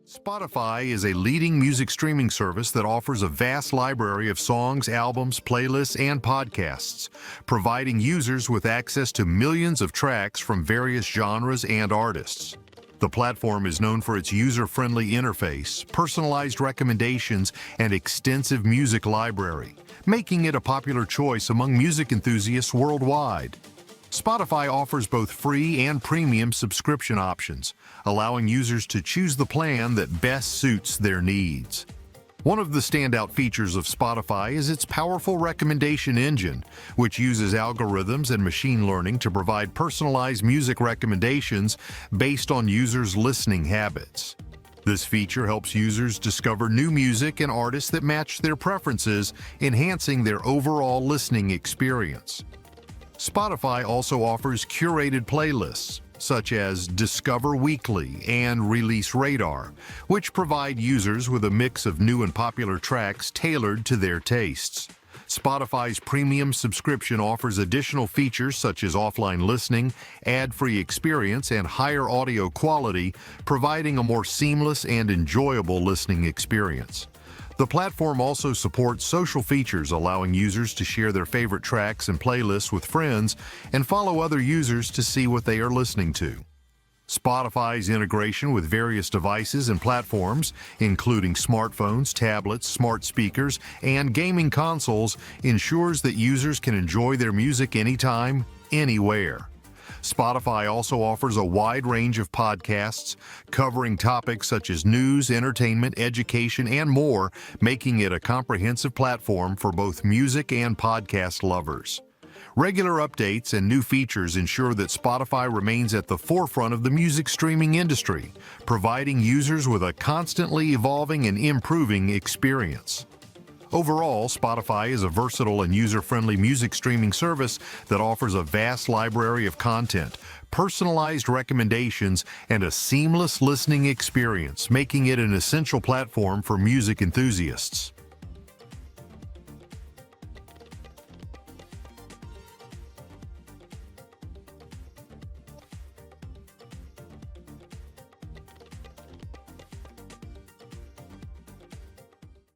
Spotify is a leading music streaming service that offers a vast library of songs, albums, playlists, and podcasts, providing users with access to millions of tracks from various genres and artists. The platform is known for its user-friendly interface, personalized recommendations, and extensive music library, making it a popular choice among music enthusiasts worldwide. Spotify offers both free and premium subscription options, allowing users to choose the plan that best suits their needs. One of the standout features of Spotify is its powerful recommendation engine, which uses algorithms and machine learning to provide personalized music recommendations based on users' listening habits. This feature helps users discover new music and artists that match their preferences, enhancing their overall listening experience. Spotify also offers curated playlists, such as Discover Weekly and Release Radar, which provide users with a mix of new and popular tracks tailored to their tastes. Spotify's premium subscription offers additional features such as offline listening, ad-free experience, and higher audio quality, providing a more seamless and enjoyable listening experience. The platform also supports social features, allowing users to share their favorite tracks and playlists with friends and follow other users to see what they are listening to. Spotify's integration with various devices and platforms, including smartphones, tablets, smart speakers, and gaming consoles, ensures that users can enjoy their music anytime, anywhere. Spotify also offers a wide range of podcasts covering topics such as news, entertainment, education, and more, making it a comprehensive platform for both music and podcast lovers. Regular updates and new features ensure that Spotify remains at the forefront of the music streaming industry, providing users with a constantly evolving and improving experience. Overall, Spotify is a versatile and user-friendly music streaming service that offers a vast library of content, personalized recommendations, and a seamless listening experience, making it an essential platform for music enthusiasts.